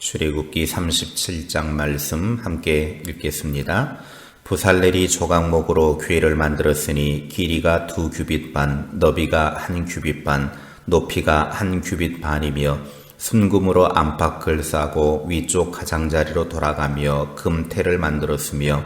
출애굽기 37장 말씀 함께 읽겠습니다. 부살렐이 조각목으로 궤를 만들었으니 길이가 2규빗 반, 너비가 1규빗 반, 높이가 1규빗 반이며 순금으로 안팎을 싸고 위쪽 가장자리로 돌아가며 금테를 만들었으며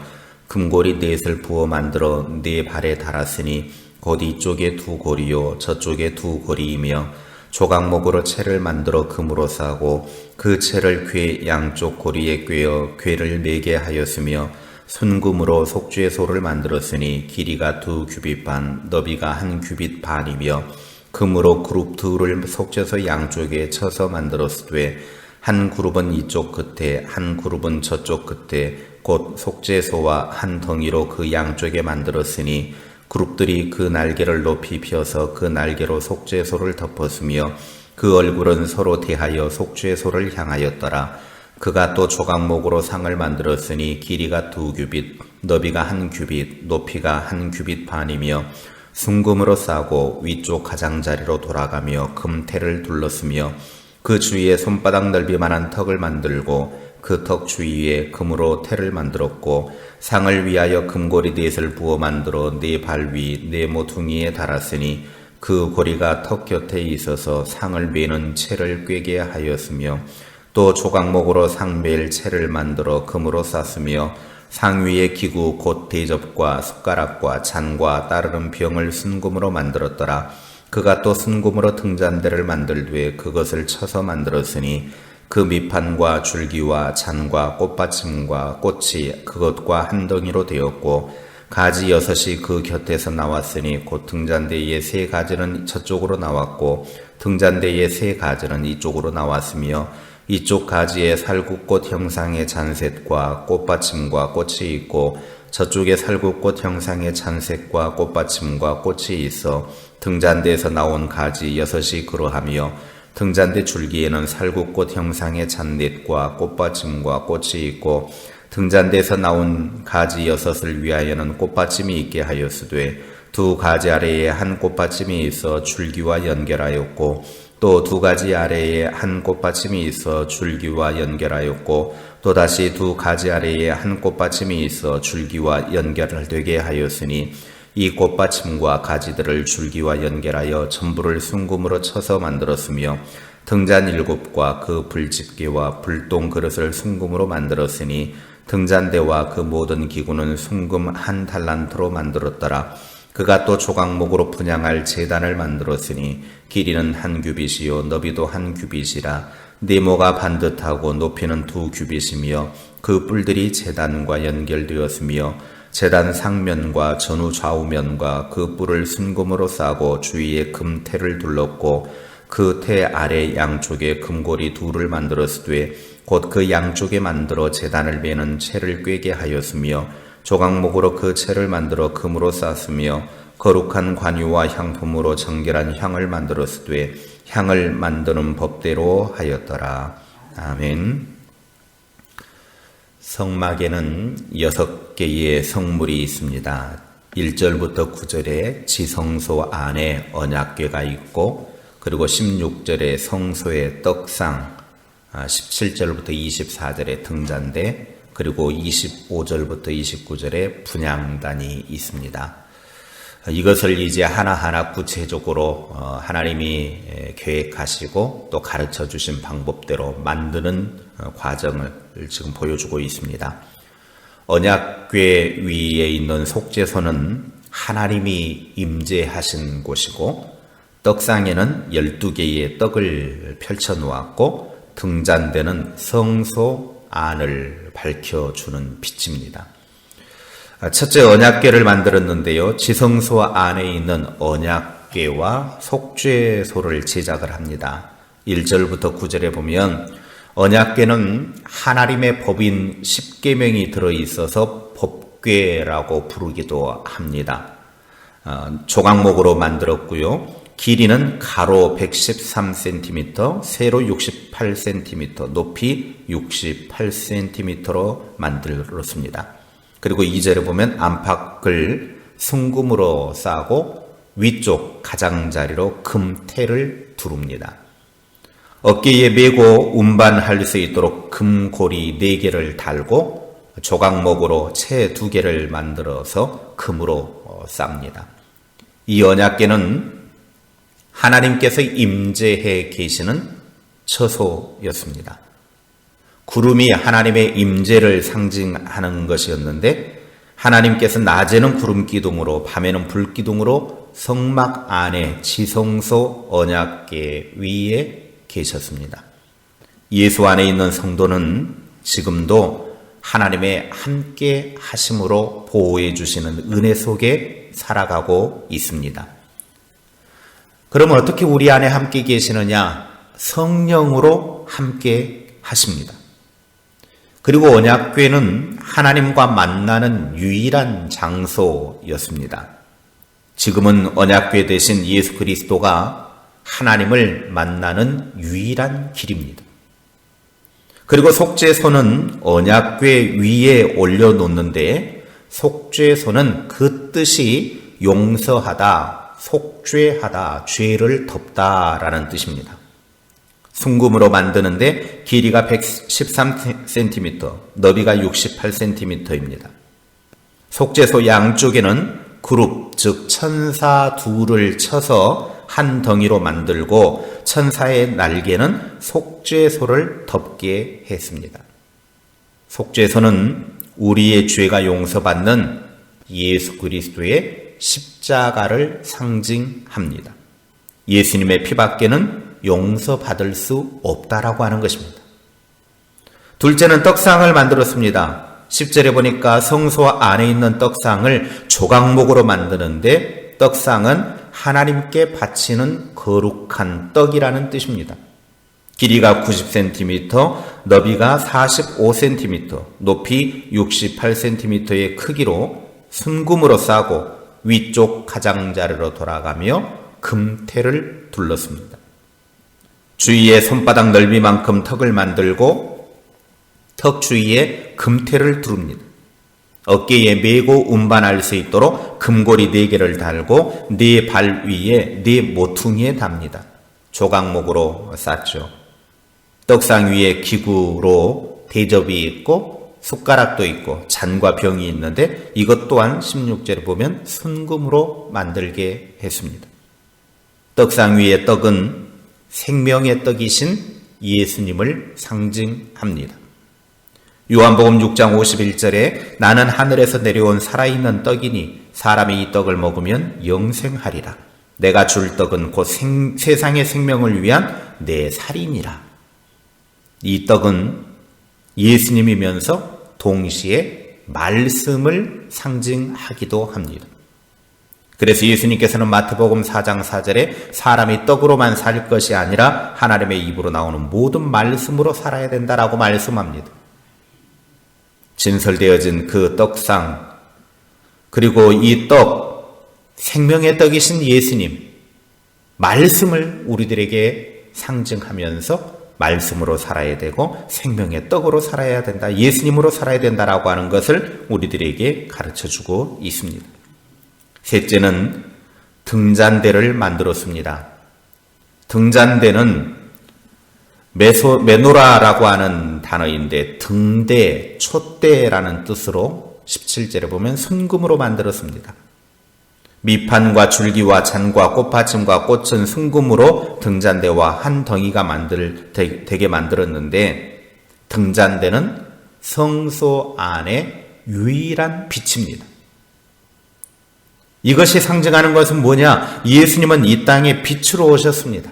금고리 넷을 부어 만들어 네 발에 달았으니 곧 이쪽에 2고리요 저쪽에 2고리이며 조각목으로 채를 만들어 금으로 싸고 그 채를 궤 양쪽 고리에 꿰어 궤를 매게 하였으며 순금으로 속죄소를 만들었으니 길이가 2규빗 반, 너비가 1규빗 반이며 금으로 그룹 둘을 속죄소 양쪽에 쳐서 만들었으되 한 그룹은 이쪽 끝에 한 그룹은 저쪽 끝에 곧 속죄소와 한 덩이로 그 양쪽에 만들었으니 그룹들이 그 날개를 높이 펴서 그 날개로 속죄소를 덮었으며 그 얼굴은 서로 대하여 속죄소를 향하였더라. 그가 또 조각목으로 상을 만들었으니 길이가 2규빗, 너비가 1규빗, 높이가 1규빗 반이며 순금으로 싸고 위쪽 가장자리로 돌아가며 금테를 둘렀으며 그 주위에 손바닥 넓이만한 턱을 만들고 그 턱 주위에 금으로 테를 만들었고 상을 위하여 금고리 넷을 부어 만들어 네 발 위 네 모퉁이에 달았으니 그 고리가 턱 곁에 있어서 상을 매는 채를 꿰게 하였으며 또 조각목으로 상 맬 채를 만들어 금으로 쌌으며 상 위에 기구 곧 대접과 숟가락과 잔과 따르는 병을 순금으로 만들었더라. 그가 또 순금으로 등잔대를 만들되 그것을 쳐서 만들었으니 그 밑판과 줄기와 잔과 꽃받침과 꽃이 그것과 한 덩이로 되었고 가지 6이 그 곁에서 나왔으니 곧 등잔대의 3가지는 저쪽으로 나왔고 등잔대의 3가지는 이쪽으로 나왔으며 이쪽 가지에 살구꽃 형상의 잔셋과 꽃받침과 꽃이 있고 저쪽에 살구꽃 형상의 잔셋과 꽃받침과 꽃이 있어 등잔대에서 나온 가지 6이 그러하며 등잔대 줄기에는 살구꽃 형상의 잔넷과 꽃받침과 꽃이 있고 등잔대에서 나온 가지 6을 위하여는 꽃받침이 있게 하였으되 2 가지 아래에 한 꽃받침이 있어 줄기와 연결하였고 또 2 가지 아래에 한 꽃받침이 있어 줄기와 연결하였고 또다시 2 가지 아래에 한 꽃받침이 있어 줄기와 연결되게 하였으니 이 꽃받침과 가지들을 줄기와 연결하여 전부를 순금으로 쳐서 만들었으며 등잔 7과 그 불집게와 불똥 그릇을 순금으로 만들었으니 등잔대와 그 모든 기구는 순금 1달란트로 만들었더라. 그가 또 조각목으로 분향할 제단을 만들었으니 길이는 1규빗이요 너비도 1규빗이라 네모가 반듯하고 높이는 2규빗이며 그 뿔들이 제단과 연결되었으며 제단 상면과 전후 좌우면과 그 뿔을 순금으로 싸고 주위에 금테를 둘렀고 그 테 아래 양쪽에 금고리 2를 만들었으되 곧 그 양쪽에 만들어 제단을 매는 채를 꿰게 하였으며 조각목으로 그 채를 만들어 금으로 쌌으며 거룩한 관유와 향품으로 정결한 향을 만들었으되 향을 만드는 법대로 하였더라. 아멘. 성막에는 6개의 성물이 있습니다. 1절부터 9절에 지성소 안에 언약궤가 있고 그리고 16절에 성소의 떡상, 17절부터 24절에 등잔대, 그리고 25절부터 29절에 분향단이 있습니다. 이것을 이제 하나하나 구체적으로 하나님이 계획하시고 또 가르쳐 주신 방법대로 만드는 과정을 지금 보여주고 있습니다. 언약궤 위에 있는 속죄소는 하나님이 임재하신 곳이고 떡상에는 12개의 떡을 펼쳐 놓았고 등잔대는 성소 안을 밝혀주는 빛입니다. 첫째 언약궤를 만들었는데요. 지성소 안에 있는 언약궤와 속죄소를 제작을 합니다. 1절부터 9절에 보면 언약궤는 하나님의 법인 10계명이 들어있어서 법궤라고 부르기도 합니다. 조각목으로 만들었고요. 길이는 가로 113cm, 세로 68cm, 높이 68cm로 만들었습니다. 그리고 2절에 보면 안팎을 순금으로 싸고 위쪽 가장자리로 금테를 두릅니다. 어깨에 메고 운반할 수 있도록 금고리 4개를 달고 조각목으로 채 2개를 만들어서 금으로 쌉니다. 이 언약궤는 하나님께서 임재해 계시는 처소였습니다. 구름이 하나님의 임재를 상징하는 것이었는데 하나님께서 낮에는 구름 기둥으로 밤에는 불 기둥으로 성막 안에 지성소 언약궤 위에 계셨습니다. 예수 안에 있는 성도는 지금도 하나님의 함께 하심으로 보호해 주시는 은혜 속에 살아가고 있습니다. 그럼 어떻게 우리 안에 함께 계시느냐? 성령으로 함께 하십니다. 그리고 언약궤는 하나님과 만나는 유일한 장소였습니다. 지금은 언약궤 대신 예수 그리스도가 하나님을 만나는 유일한 길입니다. 그리고 속죄소는 언약궤 위에 올려놓는데 속죄소는 그 뜻이 용서하다, 속죄하다, 죄를 덮다라는 뜻입니다. 순금으로 만드는데 길이가 113cm, 너비가 68cm입니다. 속죄소 양쪽에는 그룹, 즉 천사 둘을 쳐서 한 덩이로 만들고 천사의 날개는 속죄소를 덮게 했습니다. 속죄소는 우리의 죄가 용서받는 예수 그리스도의 십자가를 상징합니다. 예수님의 피밖에는 용서받을 수 없다라고 하는 것입니다. 둘째는 떡상을 만들었습니다. 10절에 보니까 성소 안에 있는 떡상을 조각목으로 만드는데 떡상은 하나님께 바치는 거룩한 떡이라는 뜻입니다. 길이가 90cm, 너비가 45cm, 높이 68cm의 크기로 순금으로 싸고 위쪽 가장자리로 돌아가며 금테를 둘렀습니다. 주위에 손바닥 넓이만큼 턱을 만들고 턱 주위에 금테를 두릅니다. 어깨에 메고 운반할 수 있도록 금고리 4개를 달고 4발 위에 4모퉁이에 답니다. 조각목으로 쌌죠. 떡상 위에 기구로 대접이 있고 숟가락도 있고 잔과 병이 있는데 이것 또한 16절에 보면 순금으로 만들게 했습니다. 떡상 위의 떡은 생명의 떡이신 예수님을 상징합니다. 요한복음 6장 51절에 나는 하늘에서 내려온 살아있는 떡이니 사람이 이 떡을 먹으면 영생하리라. 내가 줄 떡은 곧 세상의 생명을 위한 내 살이니라. 이 떡은 예수님이면서 동시에 말씀을 상징하기도 합니다. 그래서 예수님께서는 마태복음 4장 4절에 사람이 떡으로만 살 것이 아니라 하나님의 입으로 나오는 모든 말씀으로 살아야 된다라고 말씀합니다. 진설되어진 그 떡상, 그리고 이 떡, 생명의 떡이신 예수님, 말씀을 우리들에게 상징하면서 말씀으로 살아야 되고 생명의 떡으로 살아야 된다, 예수님으로 살아야 된다라고 하는 것을 우리들에게 가르쳐주고 있습니다. 셋째는 등잔대를 만들었습니다. 등잔대는 메노라라고 하는 단어인데 등대, 촛대라는 뜻으로 17절에 보면 순금으로 만들었습니다. 밑판과 줄기와 잔과 꽃받침과 꽃은 순금으로 등잔대와 한 덩이가 되게 만들었는데 등잔대는 성소 안의 유일한 빛입니다. 이것이 상징하는 것은 뭐냐? 예수님은 이 땅에 빛으로 오셨습니다.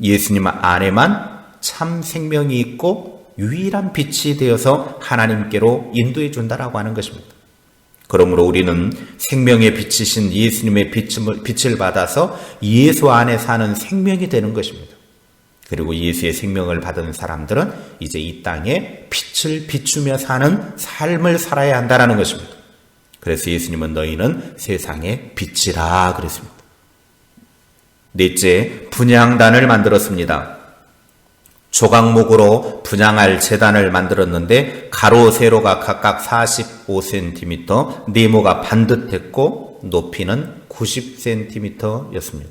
예수님 안에만 참 생명이 있고 유일한 빛이 되어서 하나님께로 인도해 준다라고 하는 것입니다. 그러므로 우리는 생명의 빛이신 예수님의 빛을 받아서 예수 안에 사는 생명이 되는 것입니다. 그리고 예수의 생명을 받은 사람들은 이제 이 땅에 빛을 비추며 사는 삶을 살아야 한다는 것입니다. 그래서 예수님은 너희는 세상의 빛이라 그랬습니다. 넷째, 분향단을 만들었습니다. 조각목으로 분향할 제단을 만들었는데 가로 세로가 각각 45cm, 네모가 반듯했고 높이는 90cm였습니다.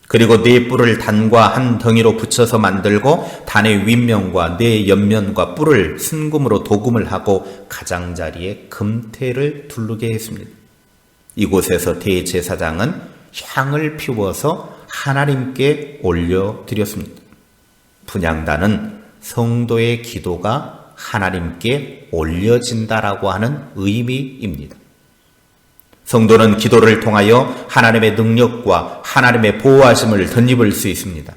그리고 네 뿔을 단과 한 덩이로 붙여서 만들고 단의 윗면과 네 옆면과 뿔을 순금으로 도금을 하고 가장자리에 금태를 두르게 했습니다. 이곳에서 대제사장은 향을 피워서 하나님께 올려드렸습니다. 분향단은 성도의 기도가 하나님께 올려진다라고 하는 의미입니다. 성도는 기도를 통하여 하나님의 능력과 하나님의 보호하심을 덧입을 수 있습니다.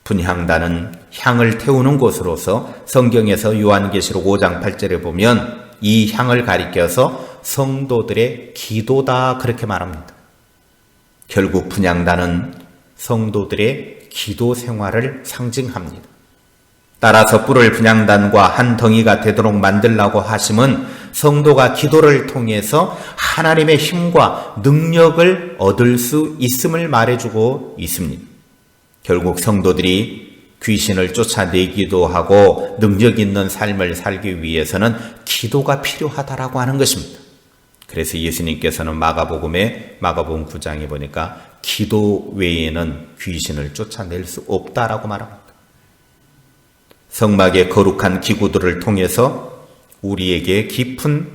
분향단은 향을 태우는 곳으로서 성경에서 요한계시록 5장 8절에 보면 이 향을 가리켜서 성도들의 기도다 그렇게 말합니다. 결국 분향단은 성도들의 기도 생활을 상징합니다. 따라서 뿔을 분향단과 한 덩이가 되도록 만들라고 하심은 성도가 기도를 통해서 하나님의 힘과 능력을 얻을 수 있음을 말해주고 있습니다. 결국 성도들이 귀신을 쫓아내기도 하고 능력 있는 삶을 살기 위해서는 기도가 필요하다라고 하는 것입니다. 그래서 예수님께서는 마가복음 9장에 보니까 기도 외에는 귀신을 쫓아낼 수 없다라고 말합니다. 성막의 거룩한 기구들을 통해서 우리에게 깊은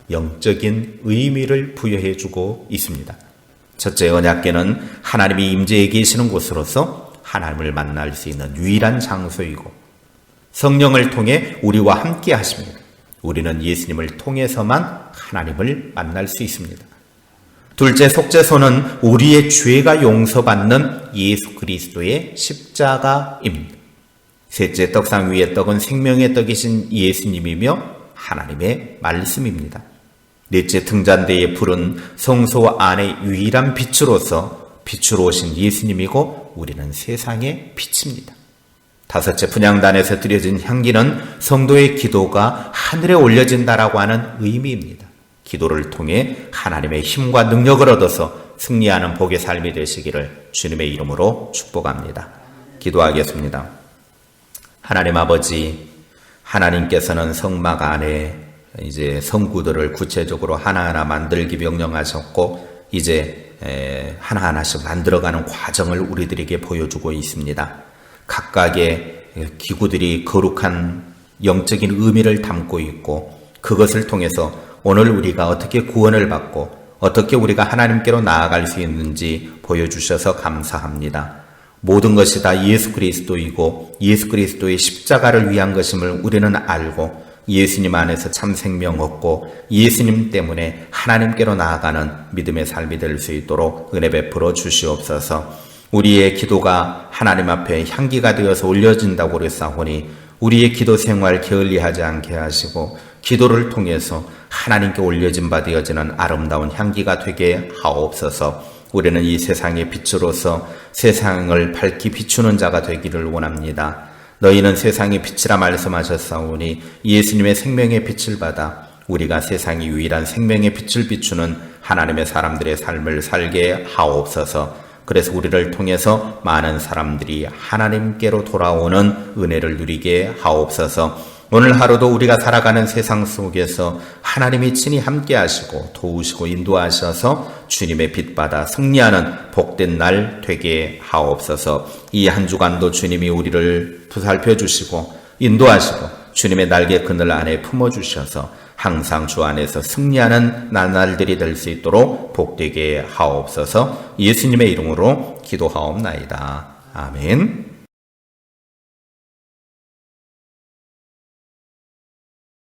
영적인 의미를 부여해 주고 있습니다. 첫째, 언약궤는 하나님이 임재해 계시는 곳으로서 하나님을 만날 수 있는 유일한 장소이고 성령을 통해 우리와 함께 하십니다. 우리는 예수님을 통해서만 하나님을 만날 수 있습니다. 둘째, 속죄소는 우리의 죄가 용서받는 예수 그리스도의 십자가입니다. 셋째, 떡상 위의 떡은 생명의 떡이신 예수님이며 하나님의 말씀입니다. 넷째, 등잔대의 불은 성소 안의 유일한 빛으로서 빛으로 오신 예수님이고 우리는 세상의 빛입니다. 다섯째, 분향단에서 드려진 향기는 성도의 기도가 하늘에 올려진다라고 하는 의미입니다. 기도를 통해 하나님의 힘과 능력을 얻어서 승리하는 복의 삶이 되시기를 주님의 이름으로 축복합니다. 기도하겠습니다. 하나님 아버지, 하나님께서는 성막 안에 이제 성구들을 구체적으로 하나하나 만들기 명령하셨고 이제 하나하나씩 만들어가는 과정을 우리들에게 보여주고 있습니다. 각각의 기구들이 거룩한 영적인 의미를 담고 있고 그것을 통해서 오늘 우리가 어떻게 구원을 받고 어떻게 우리가 하나님께로 나아갈 수 있는지 보여주셔서 감사합니다. 모든 것이 다 예수 그리스도이고 예수 그리스도의 십자가를 위한 것임을 우리는 알고 예수님 안에서 참 생명 얻고 예수님 때문에 하나님께로 나아가는 믿음의 삶이 될 수 있도록 은혜 베풀어 주시옵소서. 우리의 기도가 하나님 앞에 향기가 되어서 올려진다고 그랬사오니 우리의 기도 생활 게을리하지 않게 하시고 기도를 통해서 하나님께 올려진 바 되어지는 아름다운 향기가 되게 하옵소서. 우리는 이 세상의 빛으로서 세상을 밝히 비추는 자가 되기를 원합니다. 너희는 세상의 빛이라 말씀하셨사오니 예수님의 생명의 빛을 받아 우리가 세상의 유일한 생명의 빛을 비추는 하나님의 사람들의 삶을 살게 하옵소서. 그래서 우리를 통해서 많은 사람들이 하나님께로 돌아오는 은혜를 누리게 하옵소서. 오늘 하루도 우리가 살아가는 세상 속에서 하나님이 친히 함께 하시고 도우시고 인도하셔서 주님의 빛받아 승리하는 복된 날 되게 하옵소서. 이 한 주간도 주님이 우리를 보살펴 주시고 인도하시고 주님의 날개 그늘 안에 품어주셔서 항상 주 안에서 승리하는 나날들이 될 수 있도록 복되게 하옵소서. 예수님의 이름으로 기도하옵나이다. 아멘.